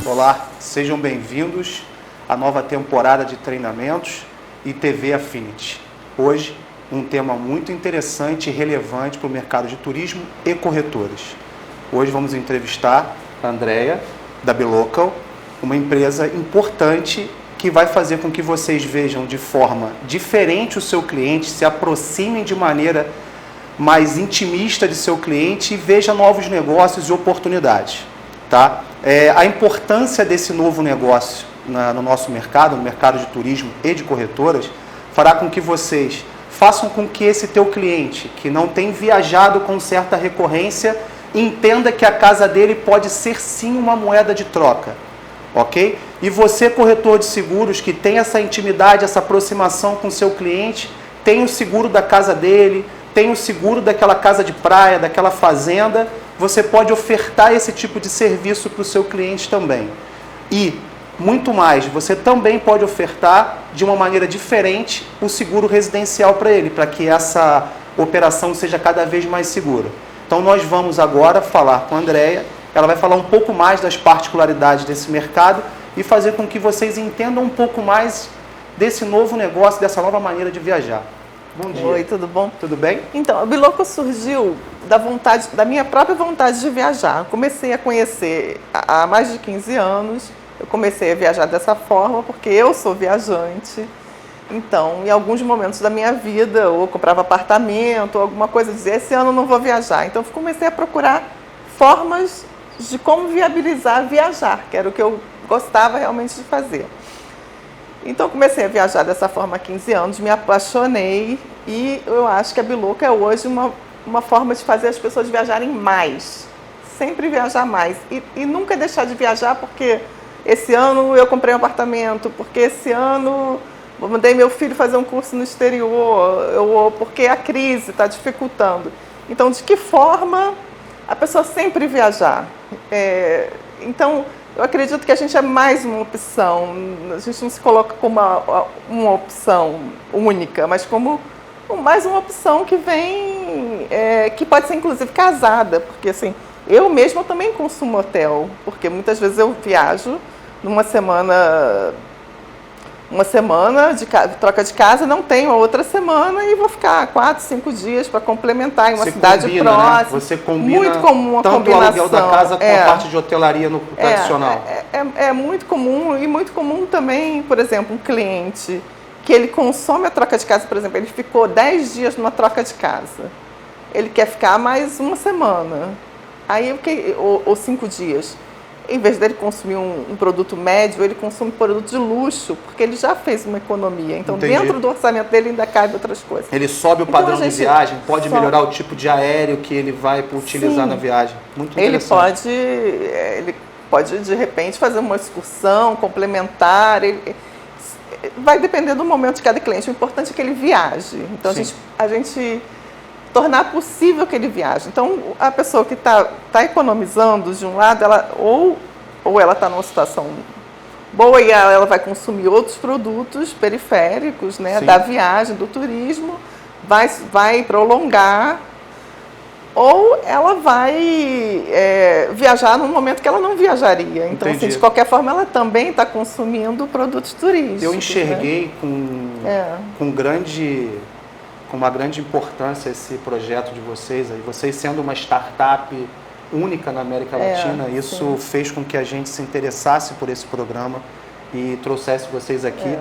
Olá, sejam bem-vindos à nova temporada de treinamentos e TV Affinity. Hoje, um tema muito interessante e relevante para o mercado de turismo e corretoras. Hoje vamos entrevistar a Andrea, da Belocal, uma empresa importante que vai fazer com que vocês vejam de forma diferente o seu cliente, se aproximem de maneira mais intimista de seu cliente e veja novos negócios e oportunidades. Tá? A importância desse novo negócio no nosso mercado, no mercado de turismo e de corretoras, fará com que vocês façam com que esse teu cliente, que não tem viajado com certa recorrência, entenda que a casa dele pode ser sim uma moeda de troca. Ok? E você, corretor de seguros, que tem essa intimidade, essa aproximação com o seu cliente, tem o seguro da casa dele, tem o seguro daquela casa de praia, daquela fazenda, você pode ofertar esse tipo de serviço para o seu cliente também. E, muito mais, você também pode ofertar de uma maneira diferente o seguro residencial para ele, para que essa operação seja cada vez mais segura. Então nós vamos agora falar com a Andrea, ela vai falar um pouco mais das particularidades desse mercado e fazer com que vocês entendam um pouco mais desse novo negócio, dessa nova maneira de viajar. Bom dia. Oi, tudo bom? Tudo bem? Então, a Belocal surgiu da minha própria vontade de viajar. Comecei a conhecer há mais de 15 anos. Eu comecei a viajar dessa forma porque eu sou viajante. Então, em alguns momentos da minha vida, eu comprava apartamento, ou alguma coisa, dizia, esse ano eu não vou viajar. Então, eu comecei a procurar formas de como viabilizar viajar, que era o que eu gostava realmente de fazer. Então, comecei a viajar dessa forma há 15 anos, me apaixonei e eu acho que a Belocal é hoje uma forma de fazer as pessoas viajarem mais, sempre viajar mais e nunca deixar de viajar porque esse ano eu comprei um apartamento, porque esse ano eu mandei meu filho fazer um curso no exterior, porque a crise está dificultando. Então, de que forma a pessoa sempre viajar? Então, eu acredito que a gente é mais uma opção, a gente não se coloca como uma opção única, mas como mais uma opção que vem, que pode ser inclusive casada, porque assim, eu mesma também consumo hotel, porque muitas vezes eu viajo numa semana de troca de casa, não tenho a outra semana e vou ficar 4, 5 dias para complementar em uma cidade próxima. Né? Você combina muito comum a tanto combinação. O aluguel da casa com a parte de hotelaria no tradicional. É muito comum e muito comum também, por exemplo, um cliente que ele consome a troca de casa, por exemplo, ele ficou 10 dias numa troca de casa. Ele quer ficar mais uma semana, ou 5 dias. Em vez dele consumir um produto médio, ele consome produto de luxo, porque ele já fez uma economia. Então, Entendi. Dentro do orçamento dele ainda cabe outras coisas. Ele sobe o padrão de viagem, pode melhorar o tipo de aéreo que ele vai utilizar na viagem. Muito interessante. Ele pode, de repente, fazer uma excursão complementar. Vai depender do momento de cada cliente. O importante é que ele viaje. Então, a gente tornar possível que ele viaje. Então, a pessoa que está economizando de um lado, ou ela está numa situação boa e ela vai consumir outros produtos periféricos, né, da viagem, do turismo, vai prolongar, ou ela vai viajar num momento que ela não viajaria. Então, assim, de qualquer forma, ela também está consumindo produtos turísticos. Eu enxerguei com uma grande importância esse projeto de vocês, vocês sendo uma startup única na América Latina, isso fez com que a gente se interessasse por esse programa e trouxesse vocês aqui,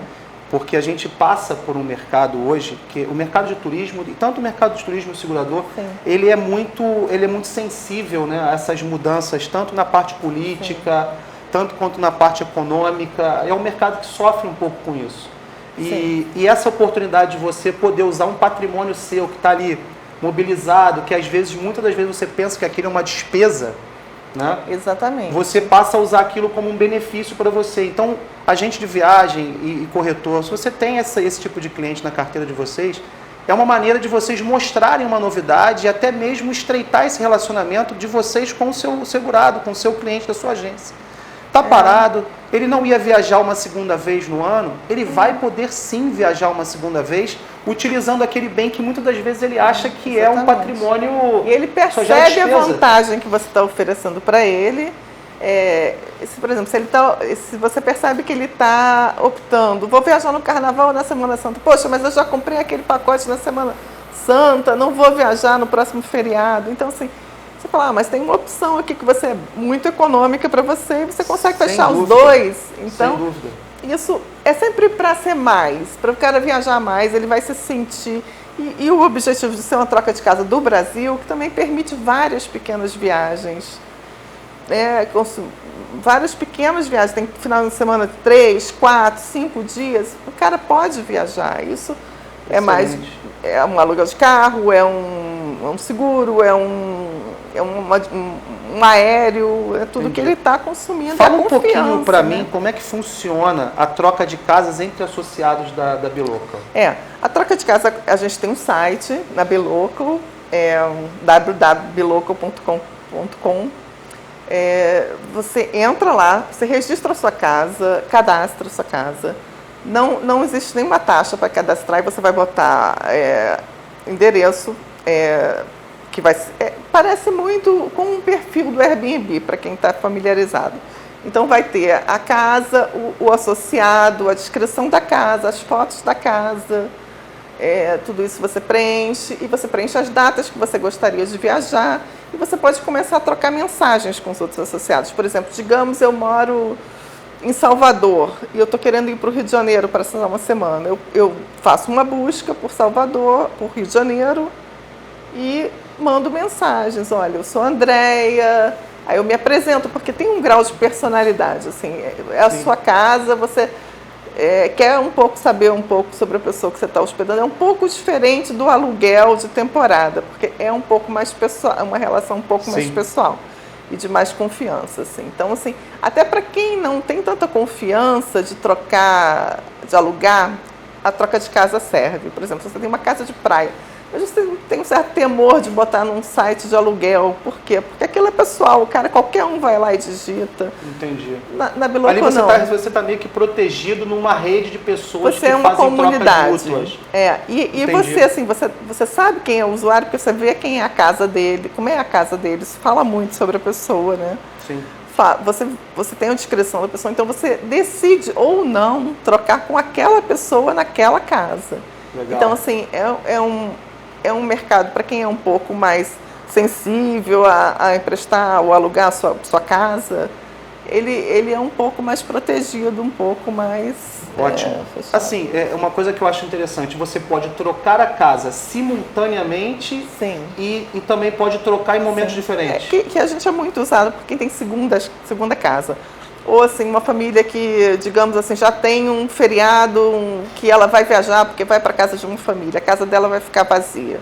porque a gente passa por um mercado hoje, que o mercado de turismo, e tanto o mercado de turismo e o segurador, ele é muito sensível, né, a essas mudanças, tanto na parte política, tanto quanto na parte econômica, é um mercado que sofre um pouco com isso. E essa oportunidade de você poder usar um patrimônio seu que está ali mobilizado, que muitas das vezes você pensa que aquilo é uma despesa, né? Exatamente. Você passa a usar aquilo como um benefício para você. Então, agente de viagem e corretor, se você tem esse tipo de cliente na carteira de vocês, é uma maneira de vocês mostrarem uma novidade e até mesmo estreitar esse relacionamento de vocês com o seu segurado, com o seu cliente da sua agência. Está parado, ele não ia viajar uma segunda vez no ano, ele vai poder sim viajar uma segunda vez, utilizando aquele bem que muitas das vezes ele acha que é um patrimônio. E ele percebe a vantagem que você está oferecendo para ele Por exemplo, se você percebe que ele está optando, vou viajar no Carnaval ou na Semana Santa, poxa, mas eu já comprei aquele pacote na Semana Santa, não vou viajar no próximo feriado. Então, assim, você fala, mas tem uma opção aqui que você é muito econômica para você e você consegue fechar os dois. Então, sem dúvida. Isso é sempre para ser mais, para o cara viajar mais, ele vai se sentir. E o objetivo de ser uma troca de casa do Brasil, que também permite várias pequenas viagens. Várias pequenas viagens, tem final de semana 3, 4, 5 dias, o cara pode viajar. Isso é mais, é um aluguel de carro, é um seguro, é um aéreo, é tudo que ele está consumindo. Fala um pouquinho para mim como é que funciona a troca de casas entre associados da Bilocal. A troca de casa, a gente tem um site na Bilocal, www.bilocal.com. Você entra lá, você registra a sua casa, cadastra a sua casa. Não existe nenhuma taxa para cadastrar e você vai botar endereço, que parece muito com um perfil do Airbnb, para quem está familiarizado. Então vai ter a casa, o associado, a descrição da casa, as fotos da casa, tudo isso você preenche, e você preenche as datas que você gostaria de viajar, e você pode começar a trocar mensagens com os outros associados. Por exemplo, digamos eu moro em Salvador e eu estou querendo ir para o Rio de Janeiro para passar uma semana. Eu faço uma busca por Salvador, por Rio de Janeiro, e mando mensagens. Olha, eu sou a Andréia, aí eu me apresento, porque tem um grau de personalidade, assim, é a sua casa, você quer saber um pouco sobre a pessoa que você está hospedando, é um pouco diferente do aluguel de temporada, porque é um pouco mais pessoal, é uma relação um pouco mais pessoal e de mais confiança, assim. Então, assim, até para quem não tem tanta confiança de trocar, de alugar, a troca de casa serve. Por exemplo, se você tem uma casa de praia, mas você tem um certo temor de botar num site de aluguel. Por quê? Porque aquilo é pessoal, o cara, qualquer um vai lá e digita. Entendi. Na Bilocal, ali não. Você está meio que protegido numa rede de pessoas você que é uma fazem comunidade. trocas mútuas. E você, assim, você sabe quem é o usuário, porque você vê quem é a casa dele, como é a casa dele, isso fala muito sobre a pessoa, né? Sim. Você tem a descrição da pessoa, então você decide ou não trocar com aquela pessoa naquela casa. Legal. Então, assim, é um mercado para quem é um pouco mais sensível a emprestar ou alugar a sua casa. Ele é um pouco mais protegido, um pouco mais... Ótimo. Assim, uma coisa que eu acho interessante, você pode trocar a casa simultaneamente. Sim. E também pode trocar em momentos diferentes. Que a gente é muito usado por quem tem segunda casa. Ou assim, uma família que, digamos assim, já tem um feriado que ela vai viajar porque vai para a casa de uma família, a casa dela vai ficar vazia.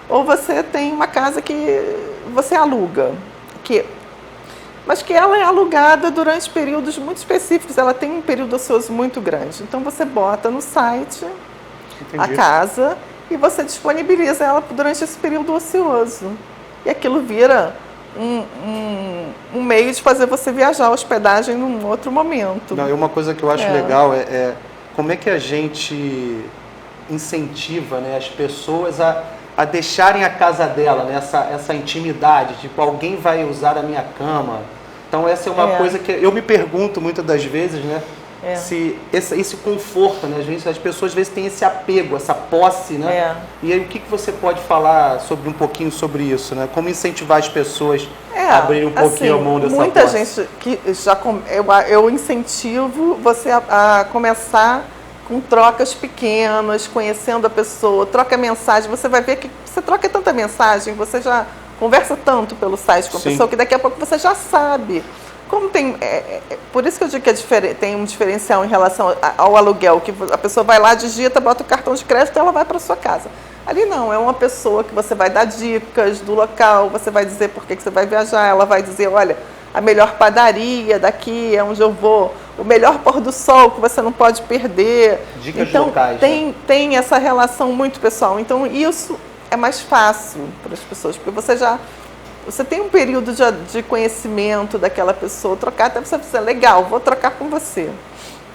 Ou você tem uma casa que você aluga, mas que ela é alugada durante períodos muito específicos, ela tem um período ocioso muito grande. Então você bota no site a casa e você disponibiliza ela durante esse período ocioso. E aquilo vira um meio de fazer você viajar, hospedagem num outro momento. Não, e uma coisa que eu acho legal é como é que a gente incentiva, né, as pessoas a deixarem a casa dela, né, essa intimidade, tipo, alguém vai usar a minha cama. Então essa é uma coisa que eu me pergunto muitas das vezes, né, se esse conforto, né, as pessoas às vezes têm esse apego, essa posse, né? E aí o que você pode falar um pouquinho sobre isso, né? Como incentivar as pessoas a abrirem um pouquinho a mão dessa muita posse? Gente que eu incentivo você a começar com trocas pequenas, conhecendo a pessoa, troca mensagem, você vai ver que você troca tanta mensagem, você já conversa tanto pelo site com a pessoa que daqui a pouco você já sabe. Como tem, por isso que eu digo que tem um diferencial em relação ao aluguel, que a pessoa vai lá, digita, bota o cartão de crédito e ela vai para sua casa. Ali não, é uma pessoa que você vai dar dicas do local, você vai dizer por que você vai viajar, ela vai dizer, olha, a melhor padaria daqui é onde eu vou, o melhor pôr do sol que você não pode perder. Dicas então, locais. Tem essa relação muito pessoal. Então, isso é mais fácil para as pessoas, porque você tem um período de conhecimento daquela pessoa, trocar até você dizer, legal, vou trocar com você.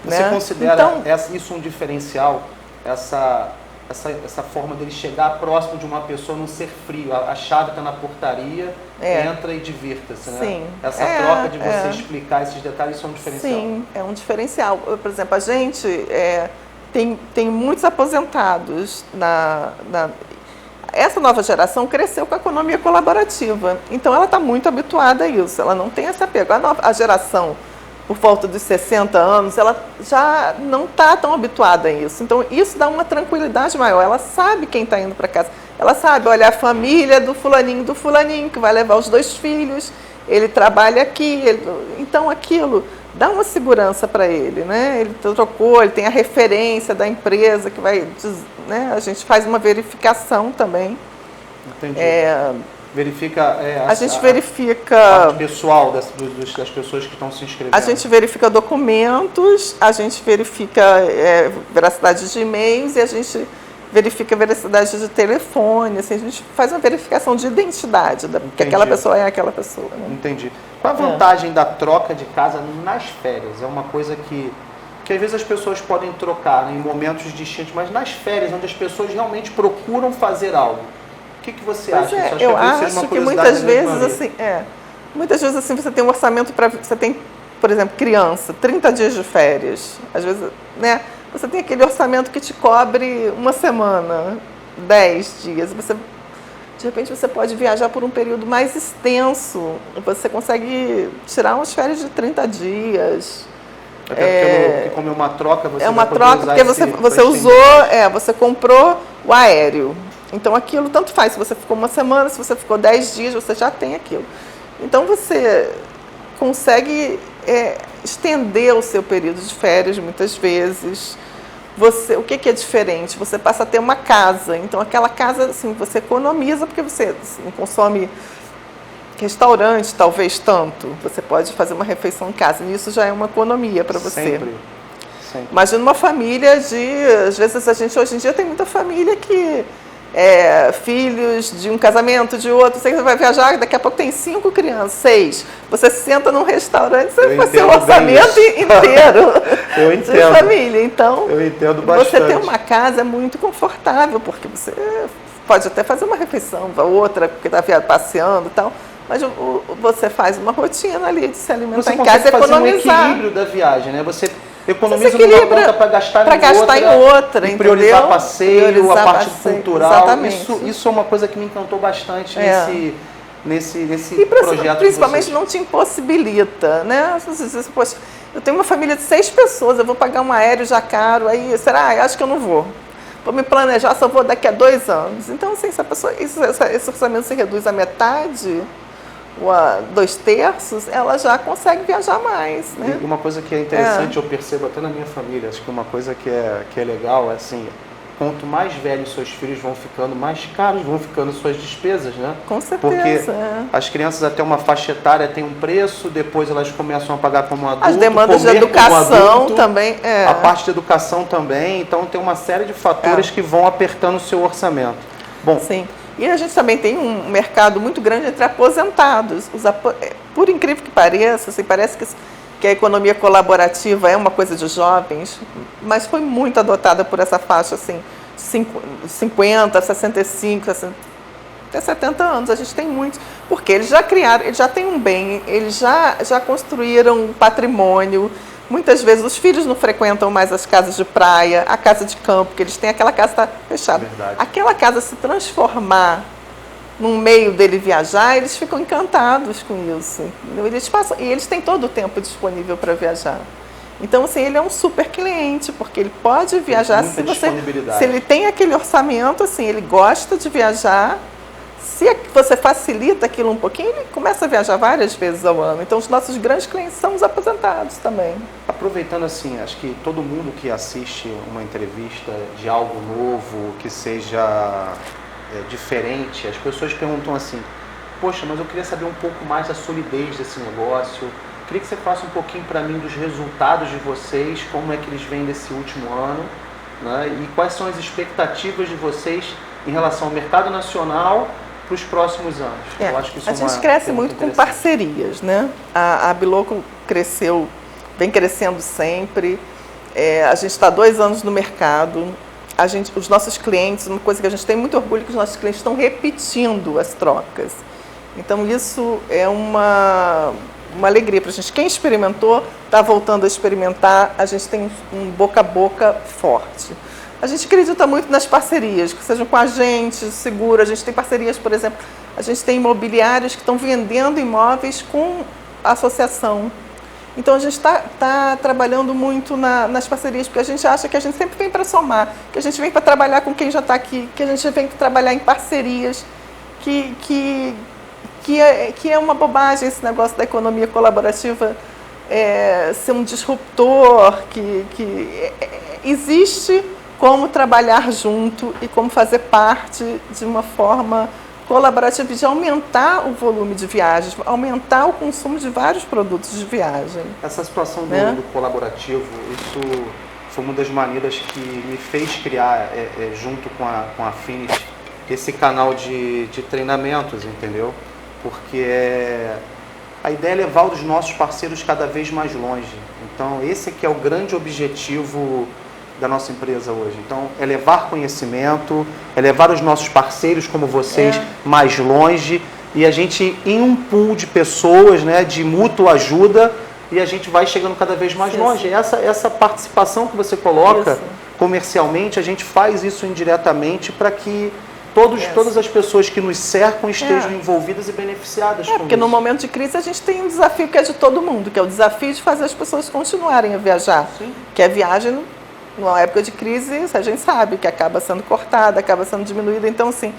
Você considera isso um diferencial, essa forma dele chegar próximo de uma pessoa, não ser frio. A chave está na portaria, entra e divirta-se, né? Sim. Essa troca de você explicar esses detalhes, isso é um diferencial. Sim, é um diferencial. Por exemplo, a gente tem muitos aposentados essa nova geração cresceu com a economia colaborativa, então ela está muito habituada a isso, ela não tem esse apego. A geração, por volta dos 60 anos, ela já não está tão habituada a isso, então isso dá uma tranquilidade maior, ela sabe quem está indo para casa, ela sabe, olha, a família do fulaninho, que vai levar os 2 filhos, ele trabalha aqui, então aquilo dá uma segurança para ele, né? Ele trocou, ele tem a referência da empresa que vai, né? A gente faz uma verificação também. Entendi. Verifica a gente verifica a parte pessoal das pessoas que estão se inscrevendo. A gente verifica documentos, a gente verifica veracidade de e-mails e a gente verifica a veracidade de telefone, assim, a gente faz uma verificação de identidade, que aquela pessoa é aquela pessoa. Né? Entendi. Qual a vantagem da troca de casa nas férias? É uma coisa que às vezes as pessoas podem trocar, né, em momentos distintos, mas nas férias, onde as pessoas realmente procuram fazer algo. O que você acha? Eu acho que muitas vezes assim, você tem um orçamento para... Você tem, por exemplo, criança, 30 dias de férias. Às vezes, né? Você tem aquele orçamento que te cobre uma semana, 10 dias. De repente você pode viajar por um período mais extenso. Você consegue tirar umas férias de 30 dias. Até porque como é uma troca, você é uma vai poder troca usar porque você usou, você comprou o aéreo. Então aquilo tanto faz. Se você ficou uma semana, se você ficou 10 dias, você já tem aquilo. Então você consegue estender o seu período de férias muitas vezes. O que é diferente? Você passa a ter uma casa. Então aquela casa, assim, você economiza porque você não consome restaurante, talvez tanto. Você pode fazer uma refeição em casa. E isso já é uma economia para você. Sempre. Imagina uma família às vezes a gente hoje em dia tem muita família que filhos de um casamento, de outro, você vai viajar, daqui a pouco tem 5 crianças, 6. Você senta num restaurante, você faz seu orçamento inteiro de família. Então, eu entendo bastante. Você ter uma casa é muito confortável, porque você pode até fazer uma refeição, outra, porque está passeando e tal, mas você faz uma rotina ali de se alimentar em casa e economizar. Você fazer um equilíbrio da viagem, né? Você economiza numa conta para gastar em outra, e priorizar passeio, a parte cultural. Exatamente. Isso é uma coisa que me encantou bastante nesse projeto. Principalmente não te impossibilita, né? Você diz, poxa, eu tenho uma família de 6 pessoas, eu vou pagar um aéreo já caro, aí acho que eu não vou. Vou me planejar, só vou daqui a 2 anos. Então, assim, se a pessoa, esse orçamento se reduz à metade, ou a 2/3, ela já consegue viajar mais, né? E uma coisa que é interessante, eu percebo até na minha família, acho que uma coisa que é legal é assim, quanto mais velhos seus filhos vão ficando, mais caros vão ficando suas despesas, né? Com certeza. Porque as crianças até uma faixa etária têm um preço, depois elas começam a pagar como adulto, as demandas de educação também. A parte de educação também, então tem uma série de fatores que vão apertando o seu orçamento. Bom, sim. E a gente também tem um mercado muito grande entre aposentados. Por incrível que pareça, assim, parece que a economia colaborativa é uma coisa de jovens, mas foi muito adotada por essa faixa, assim, 50, 65, até 70 anos. A gente tem muitos, porque eles já criaram, eles já têm um bem, eles já construíram um patrimônio. Muitas vezes os filhos não frequentam mais as casas de praia, a casa de campo, porque eles têm aquela casa que está fechada. Verdade. Aquela casa se transformar num meio dele viajar, eles ficam encantados com isso. E eles têm todo o tempo disponível para viajar. Então, assim, ele é um super cliente, porque ele pode viajar se ele tem aquele orçamento, assim, ele gosta de viajar. Se você facilita aquilo um pouquinho, ele começa a viajar várias vezes ao ano. Então, os nossos grandes clientes são os aposentados também. Aproveitando assim, acho que todo mundo que assiste uma entrevista de algo novo, que seja diferente, as pessoas perguntam assim, poxa, mas eu queria saber um pouco mais da solidez desse negócio, queria que você faça um pouquinho para mim dos resultados de vocês, como é que eles vêm desse último ano, né? E quais são as expectativas de vocês em relação ao mercado nacional para os próximos anos. Eu acho que isso a gente cresce muito com parcerias, né? A Biloco vem crescendo sempre. A gente está 2 anos no mercado. os nossos clientes, uma coisa que a gente tem muito orgulho, que os nossos clientes estão repetindo as trocas. Então, isso é uma alegria para a gente. Quem experimentou está voltando a experimentar, a gente tem um boca a boca forte. A gente acredita muito nas parcerias, que sejam com a gente, seguro. A gente tem parcerias, por exemplo, a gente tem imobiliários que estão vendendo imóveis com a associação. Então, a gente está trabalhando muito nas parcerias, porque a gente acha que a gente sempre vem para somar, que a gente vem para trabalhar com quem já está aqui, que a gente vem para trabalhar em parcerias, que é uma bobagem esse negócio da economia colaborativa ser um disruptor, que existe como trabalhar junto e como fazer parte de uma forma colaborativa de aumentar o volume de viagens, aumentar o consumo de vários produtos de viagem. Essa situação do colaborativo, isso foi uma das maneiras que me fez criar, junto com a Affinity, esse canal de treinamentos, entendeu? Porque a ideia é levar os nossos parceiros cada vez mais longe. Então, esse aqui é o grande objetivo da nossa empresa hoje. Então, é levar conhecimento, é levar os nossos parceiros como vocês mais longe, e a gente em um pool de pessoas, né, de mútua ajuda, e a gente vai chegando cada vez mais longe. Essa participação que você coloca comercialmente, a gente faz isso indiretamente para que todas as pessoas que nos cercam estejam envolvidas e beneficiadas com porque isso. No momento de crise a gente tem um desafio que é de todo mundo, que é o desafio de fazer as pessoas continuarem a viajar. Sim. Que a viagem, numa época de crise, a gente sabe que acaba sendo cortada, acaba sendo diminuída. Então, assim,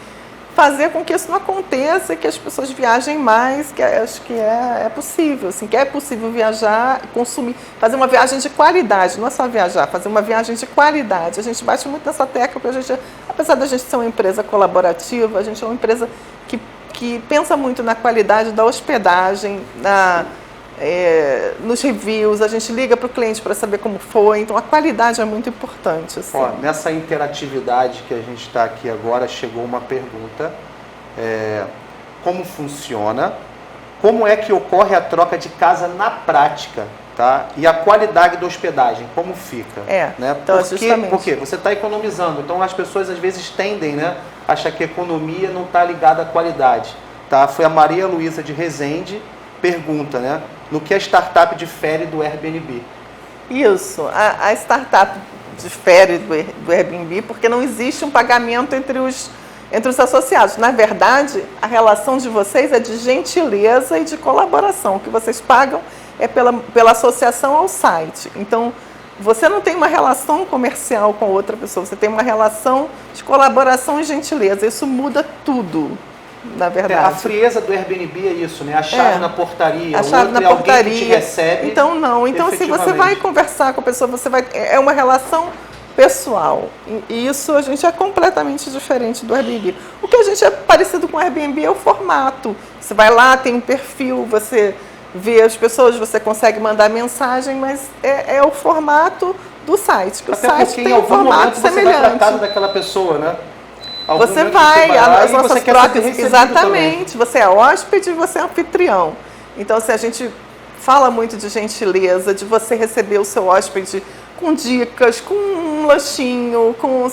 fazer com que isso não aconteça, que as pessoas viajem mais, que acho que é possível, assim, que é possível viajar, consumir, fazer uma viagem de qualidade, não é só viajar, fazer uma viagem de qualidade. A gente bate muito nessa tecla, porque a gente, apesar da gente ser uma empresa colaborativa, a gente é uma empresa que pensa muito na qualidade da hospedagem, nos reviews, a gente liga para o cliente para saber como foi, então a qualidade é muito importante. Assim. Nessa interatividade que a gente está aqui agora, chegou uma pergunta, como funciona, como é que ocorre a troca de casa na prática, tá? E a qualidade da hospedagem, como fica? Né? Então, porque você está economizando, então as pessoas às vezes tendem, né, a achar que a economia não está ligada à qualidade. Tá? Foi a Maria Luísa de Resende, pergunta, né? No que a startup difere do Airbnb? Isso, a startup difere do Airbnb porque não existe um pagamento entre os associados. Na verdade, a relação de vocês é de gentileza e de colaboração. O que vocês pagam é pela associação ao site. Então, você não tem uma relação comercial com outra pessoa, você tem uma relação de colaboração e gentileza. Isso muda tudo. Na verdade. A frieza do Airbnb é isso, né? A chave na portaria, a chave na portaria. Alguém que te recebe. Então não. Então assim, você vai conversar com a pessoa, é uma relação pessoal. E isso a gente é completamente diferente do Airbnb. O que a gente é parecido com o Airbnb é o formato. Você vai lá, tem um perfil, você vê as pessoas, você consegue mandar mensagem, mas é o formato do site. Que até o site tem um formato semelhante. Você vai para casa daquela pessoa, né? Você vai, as nossas trocas, exatamente, você é hóspede e você é anfitrião. Então, assim, a gente fala muito de gentileza, de você receber o seu hóspede com dicas, com um lanchinho, com,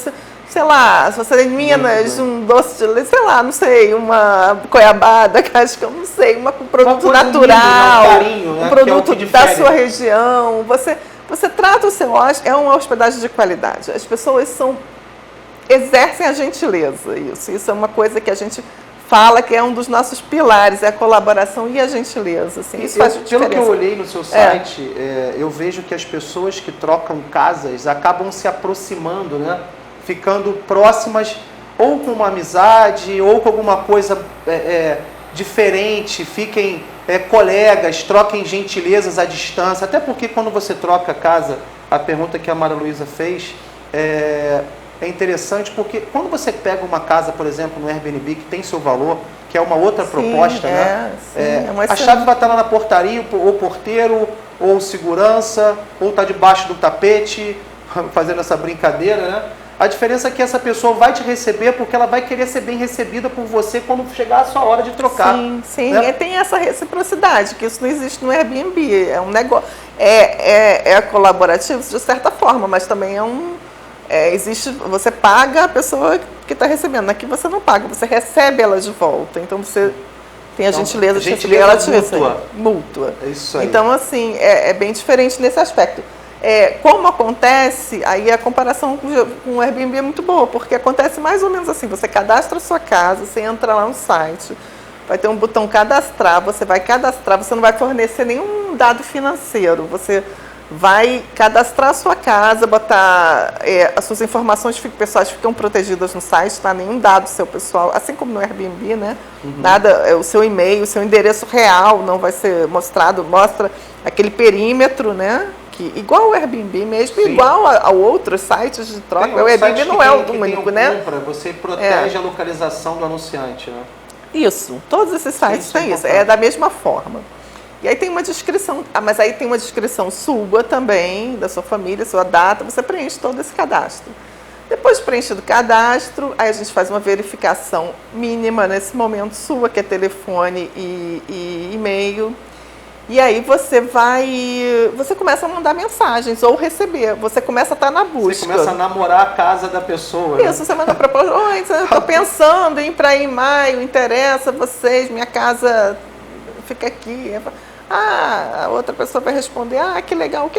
sei lá, se você é em Minas, um doce de leite, sei lá, não sei, uma goiabada, casca, não sei, um produto natural, carinho, né? Um produto da sua região. Você trata o seu hóspede, é uma hospedagem de qualidade. As pessoas exercem a gentileza, isso é uma coisa que a gente fala que é um dos nossos pilares, é a colaboração e a gentileza. Assim, isso faz diferença. Pelo que eu olhei no seu site, eu vejo que as pessoas que trocam casas acabam se aproximando, né? Ficando próximas ou com uma amizade ou com alguma coisa diferente, fiquem colegas, troquem gentilezas à distância, até porque quando você troca casa, a pergunta que a Maria Luísa fez é interessante porque quando você pega uma casa, por exemplo, no Airbnb, que tem seu valor, que é uma outra proposta, né? A chave vai estar lá na portaria, ou porteiro, ou segurança, ou está debaixo do tapete, fazendo essa brincadeira, né? A diferença é que essa pessoa vai te receber porque ela vai querer ser bem recebida por você quando chegar a sua hora de trocar. Sim, né? Tem essa reciprocidade, que isso não existe no Airbnb. É um negócio, é colaborativo de certa forma, mas também é Você paga a pessoa que está recebendo. Aqui você não paga, você recebe ela de volta. Então você tem a gentileza de receber ela de mútua. É isso aí. Então, assim, é bem diferente nesse aspecto. Como acontece, aí a comparação com o Airbnb é muito boa, porque acontece mais ou menos assim, você cadastra a sua casa, você entra lá no site, vai ter um botão cadastrar, você vai cadastrar, você não vai fornecer nenhum dado financeiro, você vai cadastrar a sua casa, botar as suas informações pessoais ficam protegidas no site, tá? Nenhum dado seu pessoal, assim como no Airbnb, né? Nada, o seu e-mail, o seu endereço real não vai ser mostrado, mostra aquele perímetro, né? Igual o Airbnb mesmo, sim, igual a outros sites de troca. O Airbnb não é o único, né? Você protege a localização do anunciante, né? Isso, todos esses sites têm isso, é da mesma forma. E aí tem uma descrição, mas aí tem uma descrição sua também, da sua família, sua data, você preenche todo esse cadastro. Depois de preenchido o cadastro, aí a gente faz uma verificação mínima nesse momento sua, que é telefone e e-mail. E aí você começa a mandar mensagens ou receber, você começa a estar na busca. Você começa a namorar a casa da pessoa. Isso, né? Você manda proposta, oi, eu estou pensando em ir para em maio, interessa vocês, minha casa fica aqui. A outra pessoa vai responder, que legal,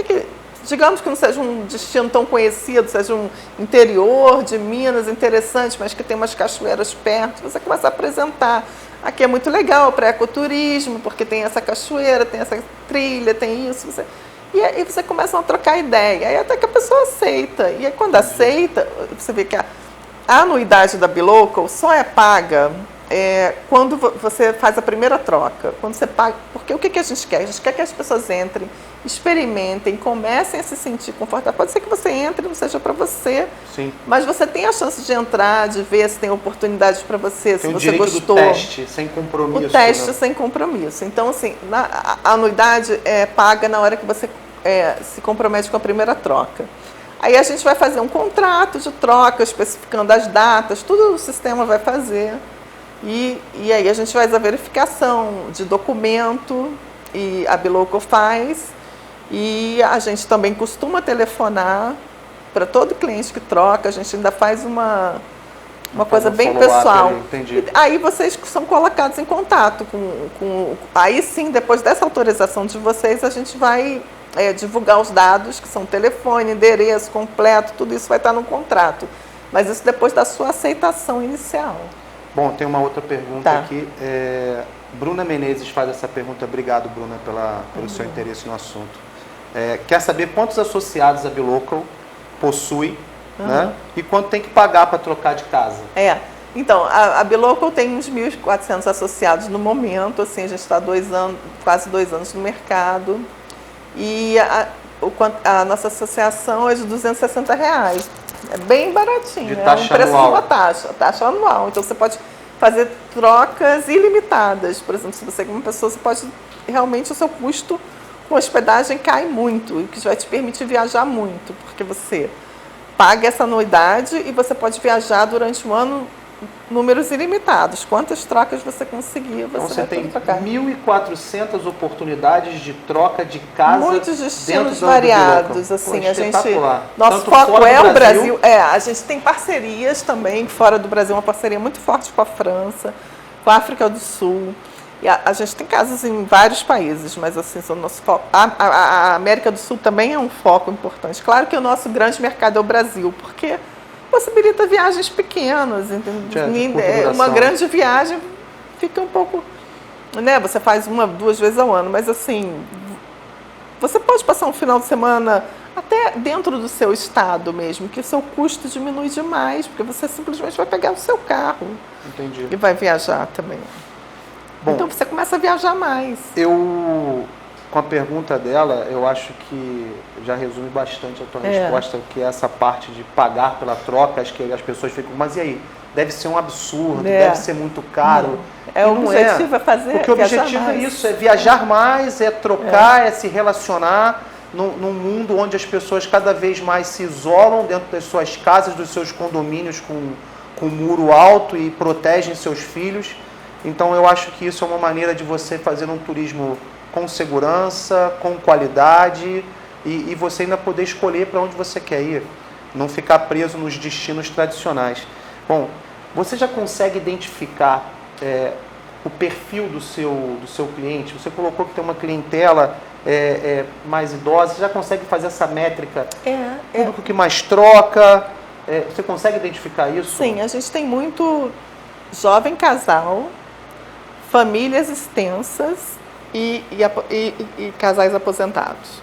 digamos que não seja um destino tão conhecido, seja um interior de Minas interessante, mas que tem umas cachoeiras perto, você começa a apresentar. Aqui é muito legal para ecoturismo, porque tem essa cachoeira, tem essa trilha, tem isso. E aí você começa a trocar ideia, aí até que a pessoa aceita. E aí quando aceita, você vê que a anuidade da Bilocal só é paga quando você faz a primeira troca. Quando você paga, porque o que a gente quer? A gente quer que as pessoas entrem, experimentem, comecem a se sentir confortável. Pode ser que você entre e não seja para você, sim, mas você tem a chance de entrar, de ver se tem oportunidades para você, se você gostou. Do teste, sem compromisso. O teste, né? Sem compromisso. Então, assim, a anuidade é paga na hora que você se compromete com a primeira troca. Aí a gente vai fazer um contrato de troca, especificando as datas, tudo o sistema vai fazer. E aí a gente faz a verificação de documento, e a Bilocal faz, e a gente também costuma telefonar para todo cliente que troca, a gente ainda faz uma coisa bem pessoal. Entendi. Aí vocês são colocados em contato aí sim, depois dessa autorização de vocês, a gente vai divulgar os dados, que são telefone, endereço completo, tudo isso vai estar no contrato. Mas isso depois da sua aceitação inicial. Bom, tem uma outra pergunta aqui. Bruna Menezes faz essa pergunta. Obrigado, Bruna, pelo seu interesse no assunto. Quer saber quantos associados a Bilocal possui, né? E quanto tem que pagar para trocar de casa? Então, a Bilocal tem uns 1.400 associados no momento. Assim, a gente está quase 2 anos no mercado. E a nossa associação é de R$260. É bem baratinho, é um preço de uma taxa anual. Então você pode fazer trocas ilimitadas. Por exemplo, se você é uma pessoa, você pode realmente o seu custo com hospedagem cai muito, o que vai te permitir viajar muito, porque você paga essa anuidade e você pode viajar durante um ano números ilimitados. Quantas trocas você conseguir, você tem trocar. 1.400 oportunidades de troca de casa. Muitos destinos variados, assim, a gente. Nosso tanto foco é o Brasil. A gente tem parcerias também fora do Brasil, uma parceria muito forte com a França, com a África do Sul. E a gente tem casas em vários países, mas assim, o nosso foco. A América do Sul também é um foco importante. Claro que o nosso grande mercado é o Brasil, porque possibilita viagens pequenas, entendeu? Uma grande viagem fica um pouco, né? Você faz 1, 2 vezes ao ano, mas assim, você pode passar um final de semana até dentro do seu estado mesmo, que o seu custo diminui demais, porque você simplesmente vai pegar o seu carro. Entendi. E vai viajar também. Bom, então você começa a viajar mais. Com a pergunta dela, eu acho que já resume bastante a tua resposta, que é essa parte de pagar pela troca. Acho que as pessoas ficam, mas e aí? Deve ser um absurdo, deve ser muito caro. O objetivo é fazer. Porque o objetivo mais. É isso, é viajar mais, é trocar, é se relacionar num mundo onde as pessoas cada vez mais se isolam dentro das suas casas, dos seus condomínios com muro alto e protegem seus filhos. Então eu acho que isso é uma maneira de você fazer um turismo com segurança, com qualidade e você ainda poder escolher para onde você quer ir. não ficar preso nos destinos tradicionais. Bom, você já consegue identificar o perfil do seu cliente? Você colocou que tem uma clientela mais idosa, você já consegue fazer essa métrica? Público que mais troca, você consegue identificar isso? Sim, a gente tem muito jovem casal, famílias extensas e casais aposentados.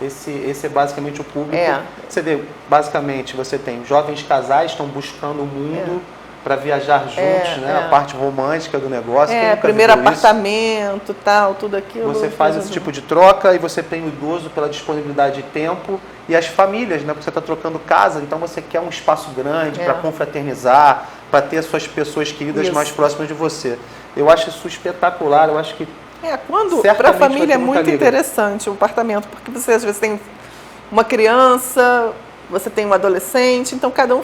Esse é basicamente o público. Você vê, basicamente, você tem jovens casais que estão buscando o mundo para viajar juntos, né? A parte romântica do negócio. Primeiro apartamento, tal, tudo aquilo. Você faz esse tipo de troca e você tem o idoso pela disponibilidade de tempo e as famílias, né? Porque você está trocando casa, então você quer um espaço grande para confraternizar, para ter as suas pessoas queridas mais próximas de você. Eu acho isso espetacular, eu acho que quando para a família é muito interessante o apartamento, porque você às vezes tem uma criança, você tem um adolescente, então cada um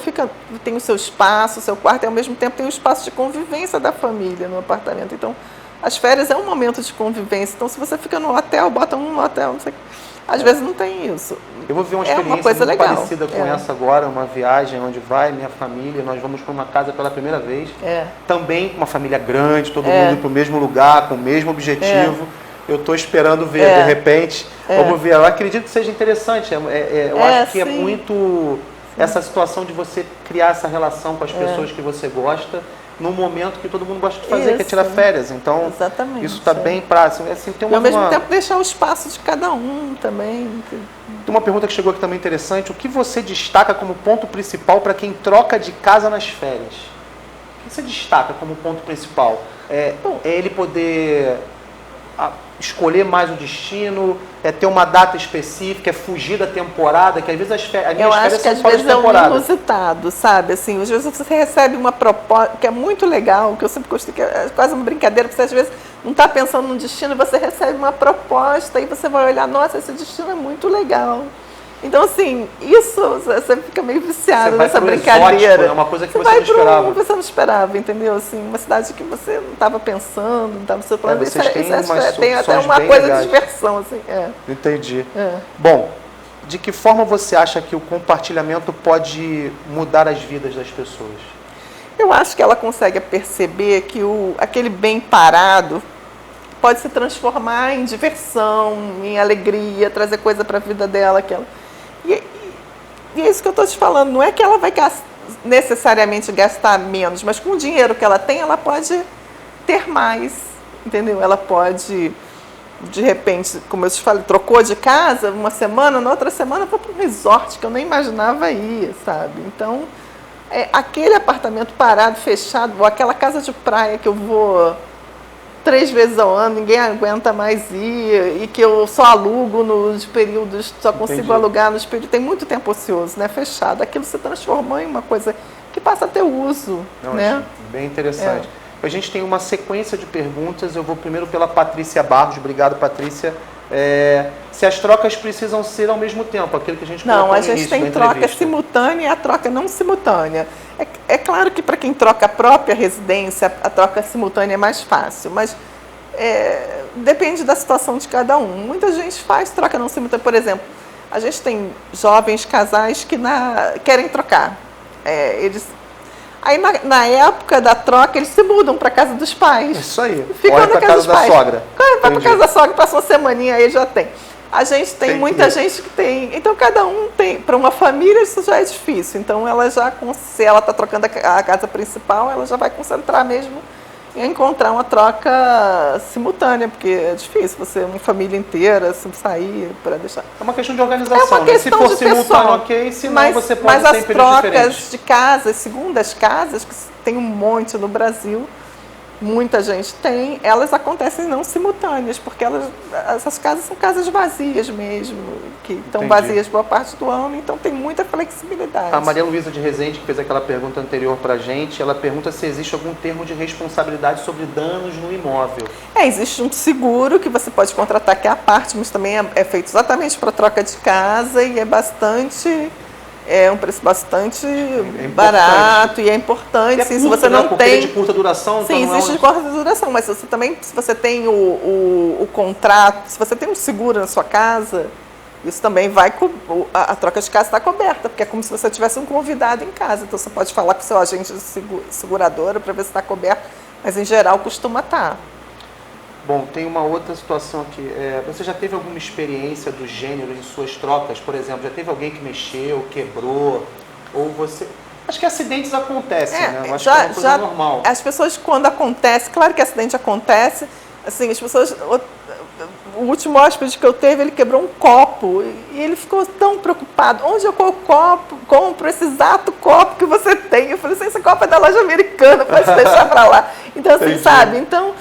tem o seu espaço, o seu quarto, e ao mesmo tempo tem o espaço de convivência da família no apartamento. Então, as férias é um momento de convivência. Então, se você fica no hotel, bota um no hotel, não sei, às vezes não tem isso. Eu vou ver uma experiência muito parecida com essa agora, uma viagem onde vai minha família, nós vamos para uma casa pela primeira vez. Também com uma família grande, todo mundo para o mesmo lugar, com o mesmo objetivo. Eu estou esperando ver, de repente, vamos ver. Eu acredito que seja interessante. Eu acho que é muito essa situação de você criar essa relação com as pessoas que você gosta, num momento que todo mundo gosta de fazer, que é tirar férias. Então, isso está bem prático. Assim, e ao mesmo tempo deixar o espaço de cada um também. Tem uma pergunta que chegou aqui também interessante. O que você destaca como ponto principal para quem troca de casa nas férias? O que você destaca como ponto principal? É ele poder escolher mais o destino, ter uma data específica, é fugir da temporada, que às vezes as minhas férias são fora de temporada. Eu acho que às vezes é um inusitado, sabe? Assim, às vezes você recebe uma proposta que é muito legal, que eu sempre gostei, que é quase uma brincadeira, porque você às vezes não está pensando no destino, você recebe uma proposta e você vai olhar, nossa, esse destino é muito legal. Então, assim, isso você fica meio viciado nessa brincadeira. Exótico, é uma coisa que você não esperava. Você não esperava, entendeu? Assim, uma cidade que você não estava pensando, não estava no seu plano. Tem até uma coisa de diversão, assim. Entendi. Bom, de que forma você acha que o compartilhamento pode mudar as vidas das pessoas? Eu acho que ela consegue perceber que aquele bem parado pode se transformar em diversão, em alegria, trazer coisa para a vida dela. E é isso que eu estou te falando. Não é que ela vai necessariamente gastar menos, mas com o dinheiro que ela tem, ela pode ter mais, entendeu? Ela pode, de repente, como eu te falei, trocou de casa uma semana, na outra semana foi para um resort que eu nem imaginava ir, sabe? Então, aquele apartamento parado, fechado, ou aquela casa de praia que eu vou 3 vezes ao ano, ninguém aguenta mais ir, e que eu só alugo nos períodos, só consigo alugar nos períodos, tem muito tempo ocioso, né, fechado. Aquilo se transformou em uma coisa que passa a ter uso. Né? Bem interessante. A gente tem uma sequência de perguntas, eu vou primeiro pela Patrícia Barros. Obrigado, Patrícia. Se as trocas precisam ser ao mesmo tempo, aquilo que a gente colocou no início da entrevista. Não, a gente tem troca simultânea e a troca não simultânea. É claro que para quem troca a própria residência, a troca simultânea é mais fácil, mas depende da situação de cada um. Muita gente faz troca não simultânea. Por exemplo, a gente tem jovens casais que querem trocar. Aí, na época da troca, eles se mudam para a casa dos pais. Isso aí. Ficam na casa da sogra. Vai para a casa da sogra, passa uma semaninha, aí já tem. A gente tem muita gente que tem. Então, cada um tem. Para uma família, isso já é difícil. Então, se ela está trocando a casa principal, ela já vai concentrar mesmo em encontrar uma troca simultânea, porque é difícil você, uma família inteira, sair para deixar. É uma questão de organização. Se for simultâneo, ok, senão você pode ter em períodos diferentes. Mas as trocas de casas, segundas casas, que tem um monte no Brasil, muita gente tem, elas acontecem não simultâneas, porque essas casas são casas vazias mesmo, que estão vazias boa parte do ano, então tem muita flexibilidade. A Maria Luísa de Rezende, que fez aquela pergunta anterior para a gente, ela pergunta se existe algum termo de responsabilidade sobre danos no imóvel. Existe um seguro que você pode contratar, que é a parte, mas também é feito exatamente para troca de casa e é um preço bastante barato e é importante. Sim, se você não tem de curta duração, sim, então existe de curta duração, mas se você tem o contrato, se você tem um seguro na sua casa, Isso também vai, a troca de casa está coberta, porque é como se você tivesse um convidado em casa. Então você pode falar com o seu agente de seguradora para ver se está coberto, mas em geral costuma estar. Bom, tem uma outra situação aqui. Você já teve alguma experiência do gênero em suas trocas? Por exemplo, já teve alguém que mexeu, quebrou? Ou você... Acho que acidentes acontecem, né? Eu acho que é uma coisa normal. As pessoas, quando acontece, claro que acidente acontece, assim, as pessoas... O último hóspede que eu teve, ele quebrou um copo e ele ficou tão preocupado. Onde eu compro esse exato copo que você tem? Eu falei assim, esse copo é da loja americana, pode deixar para lá. Então, assim, sabe? Então,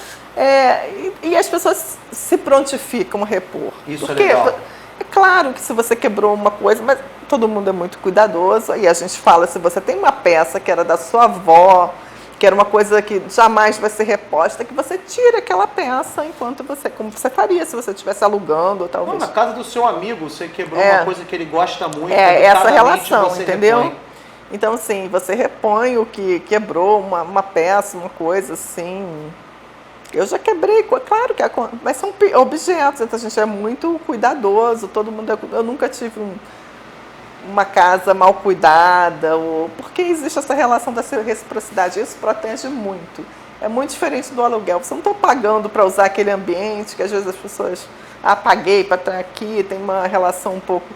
e as pessoas se prontificam a repor. Isso porque, é legal. É claro que se você quebrou uma coisa, mas todo mundo é muito cuidadoso. E a gente fala, se você tem uma peça que era da sua avó, que era uma coisa que jamais vai ser reposta, que você tira aquela peça enquanto como você faria se você estivesse alugando, ou talvez. Não, na casa do seu amigo, você quebrou uma coisa que ele gosta muito. Essa relação, entendeu? Repõe. Então, assim, você repõe o que quebrou, uma peça, uma coisa assim. Eu já quebrei, claro que mas são objetos, então a gente é muito cuidadoso, todo mundo eu nunca tive uma casa mal cuidada, porque existe essa relação da reciprocidade, isso protege muito. É muito diferente do aluguel. Você não está pagando para usar aquele ambiente, que às vezes as pessoas, paguei para estar aqui, tem uma relação um pouco...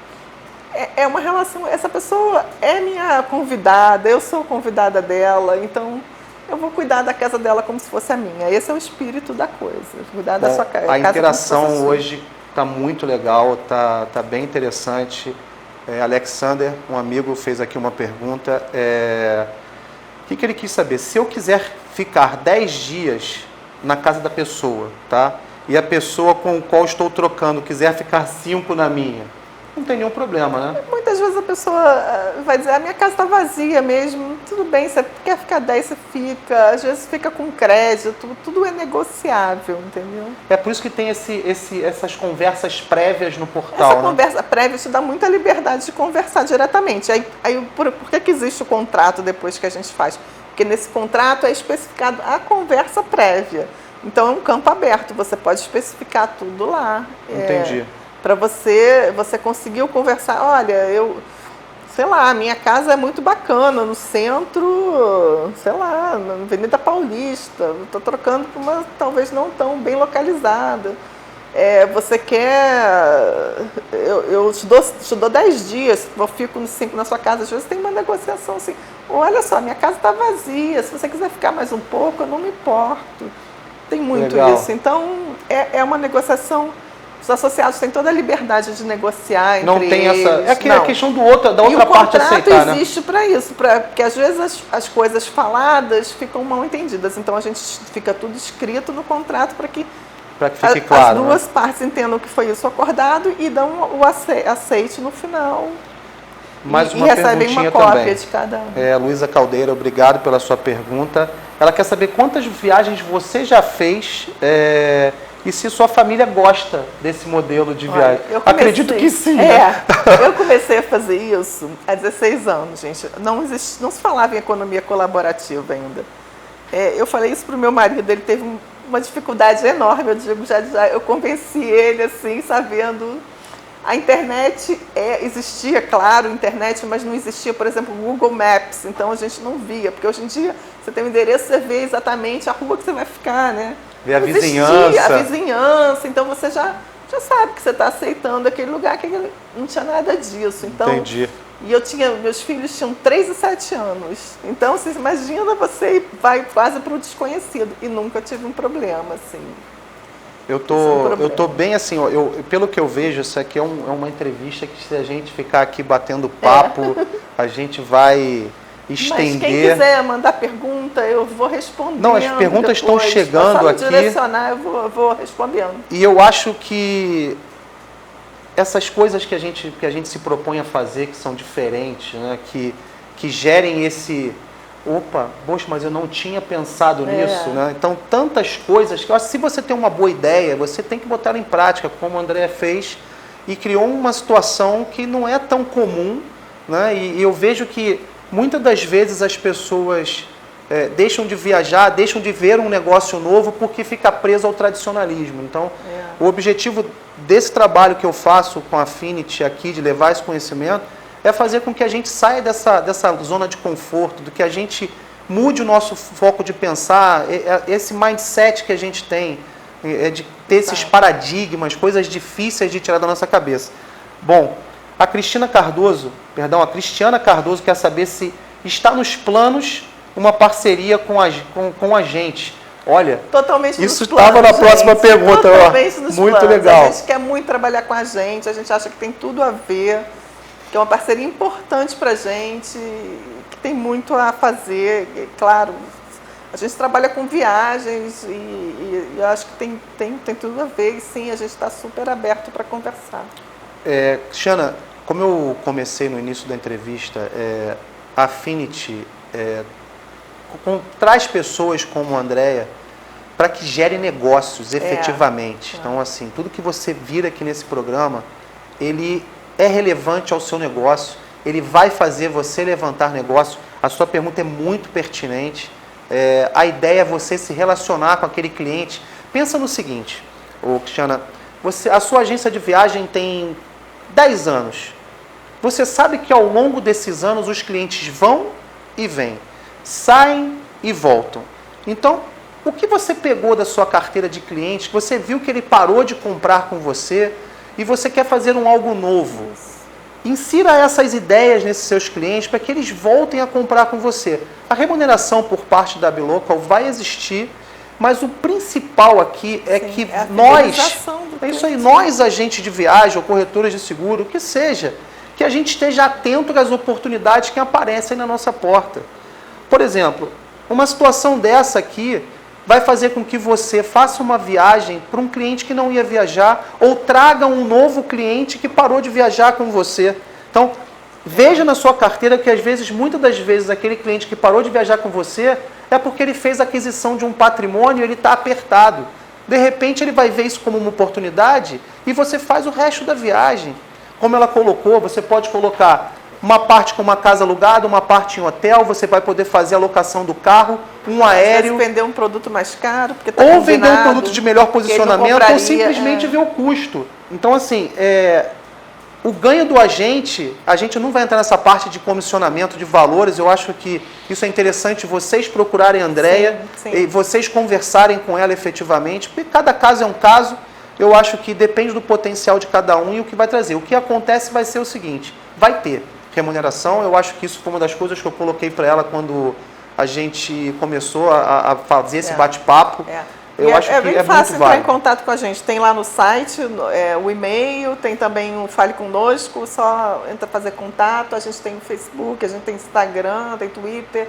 É uma relação, essa pessoa é minha convidada, eu sou convidada dela, então eu vou cuidar da casa dela como se fosse a minha. Esse é o espírito da coisa, cuidar da sua casa. A interação hoje está muito legal, está bem interessante. Alexander, um amigo, fez aqui uma pergunta. O que ele quis saber? Se eu quiser ficar 10 dias na casa da pessoa, tá? E a pessoa com a qual estou trocando quiser ficar 5 na minha, não tem nenhum problema, né? Muitas vezes a pessoa vai dizer, a minha casa está vazia mesmo, tudo bem, você quer ficar 10, você fica, às vezes fica com crédito, tudo é negociável, entendeu? É por isso que tem essas conversas prévias no portal, Essa conversa prévia te dá muita liberdade de conversar diretamente. Aí por que existe o contrato depois que a gente faz? Porque nesse contrato é especificado a conversa prévia. Então é um campo aberto, você pode especificar tudo lá. Entendi. Para você conseguiu conversar, olha, sei lá, a minha casa é muito bacana, no centro, sei lá, na Avenida Paulista, estou trocando por uma talvez não tão bem localizada. Você quer, eu te dou 10 dias, eu fico 5 na sua casa, às vezes tem uma negociação assim, olha só, minha casa está vazia, se você quiser ficar mais um pouco, eu não me importo. Tem muito Legal. isso, então é uma negociação. Os associados têm toda a liberdade de negociar entre não tem eles. A questão da outra parte aceitar, né? E o contrato existe para isso, porque às vezes as coisas faladas ficam mal entendidas. Então a gente fica tudo escrito no contrato para que fique claro, as duas partes entendam que foi isso acordado e dão o aceite no final. Mais e uma recebem uma cópia também. de cada um. Luísa Caldeira, obrigado pela sua pergunta. Ela quer saber quantas viagens você já fez e se sua família gosta desse modelo de viagem. Acredito que sim. Né? Eu comecei a fazer isso há 16 anos, gente. Não se falava em economia colaborativa ainda. Eu falei isso para o meu marido, ele teve uma dificuldade enorme, eu digo, já eu convenci ele assim, sabendo. A internet existia, claro, internet, mas não existia, por exemplo, o Google Maps, então a gente não via, porque hoje em dia você tem um endereço, você vê exatamente a rua que você vai ficar, né? Vê a vizinhança. A vizinhança, então você já sabe que você está aceitando aquele lugar, que não tinha nada disso. Então, entendi. E meus filhos tinham 3 e 7 anos, então você imagina, você vai quase para o desconhecido, e nunca tive um problema, assim. Eu tô bem assim, pelo que eu vejo, isso aqui é uma entrevista que se a gente ficar aqui batendo papo, a gente vai estender. Mas quem quiser mandar pergunta, eu vou respondendo. Não, as perguntas estão chegando aqui. Direcionar, eu vou respondendo. E eu acho que essas coisas que a gente se propõe a fazer, que são diferentes, né, que gerem esse... Opa, poxa, mas eu não tinha pensado nisso, né? Então, tantas coisas que eu acho que se você tem uma boa ideia, você tem que botar ela em prática, como o André fez, e criou uma situação que não é tão comum, né? E eu vejo que muitas das vezes as pessoas deixam de viajar, deixam de ver um negócio novo porque fica preso ao tradicionalismo. Então, o objetivo desse trabalho que eu faço com a Affinity aqui, de levar esse conhecimento, é fazer com que a gente saia dessa zona de conforto, do que a gente mude o nosso foco de pensar, esse mindset que a gente tem, de ter esses paradigmas, coisas difíceis de tirar da nossa cabeça. Bom, a Cristiana Cardoso quer saber se está nos planos uma parceria com a gente. Olha, totalmente isso estava na próxima pergunta. Totalmente nos muito planos. legal. A gente quer muito trabalhar com a gente acha que tem tudo a ver, que é uma parceria importante para a gente, que tem muito a fazer. E, claro, a gente trabalha com viagens e eu acho que tem tudo a ver. E sim, a gente está super aberto para conversar. Cristiana, como eu comecei no início da entrevista, a Affinity traz pessoas como a Andréia para que gerem negócios efetivamente. Então, assim, tudo que você vira aqui nesse programa, ele é relevante ao seu negócio, ele vai fazer você levantar negócio. A sua pergunta é muito pertinente. A ideia é você se relacionar com aquele cliente. Pensa no seguinte, Cristiana, a sua agência de viagem tem 10 anos. Você sabe que ao longo desses anos os clientes vão e vêm, saem e voltam. Então, o que você pegou da sua carteira de clientes, você viu que ele parou de comprar com você e você quer fazer algo novo? Insira essas ideias nesses seus clientes para que eles voltem a comprar com você. A remuneração por parte da Bilocal vai existir, mas o principal aqui é que nós, agentes de viagem ou corretores de seguro, o que seja, que a gente esteja atento às oportunidades que aparecem na nossa porta. Por exemplo, uma situação dessa aqui vai fazer com que você faça uma viagem para um cliente que não ia viajar ou traga um novo cliente que parou de viajar com você. Então, veja na sua carteira que muitas das vezes, aquele cliente que parou de viajar com você é porque ele fez a aquisição de um patrimônio e ele está apertado. De repente, ele vai ver isso como uma oportunidade e você faz o resto da viagem. Como ela colocou, você pode colocar uma parte com uma casa alugada, uma parte em hotel, você vai poder fazer a locação do carro, um aéreo. Vender um produto mais caro, porque tá ou vender um produto de melhor posicionamento, ou simplesmente ver o custo. Então, assim, o ganho do agente, a gente não vai entrar nessa parte de comissionamento de valores, eu acho que isso é interessante vocês procurarem a Andréia e vocês conversarem com ela efetivamente, porque cada caso é um caso, eu acho que depende do potencial de cada um e o que vai trazer. O que acontece vai ser o seguinte, vai ter remuneração, eu acho que isso foi uma das coisas que eu coloquei para ela quando a gente começou a fazer esse bate-papo. Eu acho que bem fácil entrar em contato com a gente. Tem lá no site o e-mail, tem também o Fale Conosco, só entra fazer contato. A gente tem o Facebook, a gente tem Instagram, tem Twitter.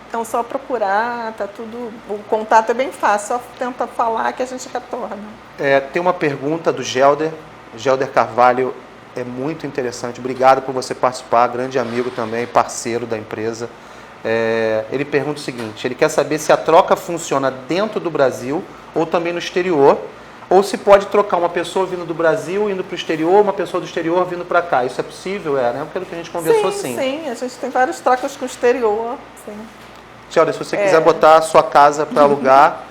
Então, só procurar, tá tudo. O contato é bem fácil, só tenta falar que a gente retorna. Tem uma pergunta do Gelder Carvalho, é muito interessante. Obrigado por você participar, grande amigo também, parceiro da empresa. Ele pergunta o seguinte, ele quer saber se a troca funciona dentro do Brasil ou também no exterior, ou se pode trocar uma pessoa vindo do Brasil, indo para o exterior, uma pessoa do exterior vindo para cá. Isso é possível, né? Pelo que a gente conversou, sim. Sim, a gente tem várias trocas com o exterior, sim. Tiago, se você quiser botar a sua casa para alugar,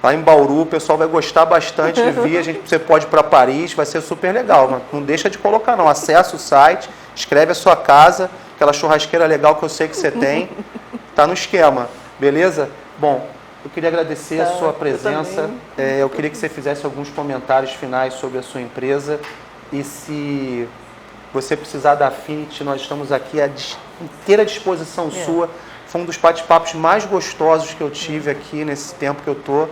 lá em Bauru, o pessoal vai gostar bastante de vir, você pode ir para Paris, vai ser super legal, mas não deixa de colocar não, acessa o site, escreve a sua casa, aquela churrasqueira legal que eu sei que você tem, tá no esquema, beleza? Bom, eu queria agradecer a sua presença, eu queria que você fizesse alguns comentários finais sobre a sua empresa e se você precisar da Affinity, nós estamos aqui à inteira disposição sua. Foi um dos bate-papos mais gostosos que eu tive aqui nesse tempo que eu estou.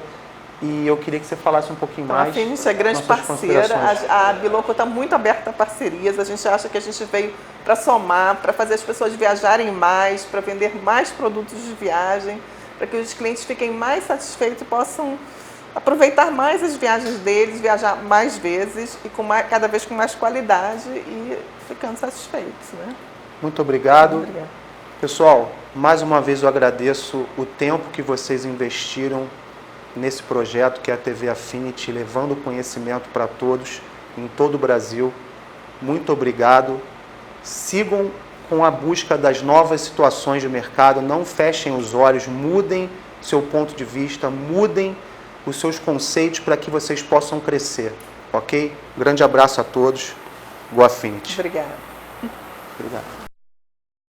E eu queria que você falasse um pouquinho mais. A Affinity é grande parceira. A Bilocal está muito aberta a parcerias. A gente acha que a gente veio para somar, para fazer as pessoas viajarem mais, para vender mais produtos de viagem, para que os clientes fiquem mais satisfeitos e possam aproveitar mais as viagens deles, viajar mais vezes e cada vez com mais qualidade e ficando satisfeitos, né? Muito obrigado. Muito obrigada. Pessoal, mais uma vez eu agradeço o tempo que vocês investiram nesse projeto que é a TV Affinity, levando conhecimento para todos, em todo o Brasil. Muito obrigado. Sigam com a busca das novas situações de mercado. Não fechem os olhos, mudem seu ponto de vista, mudem os seus conceitos para que vocês possam crescer, ok? Grande abraço a todos. Go Affinity. Obrigada. Obrigado.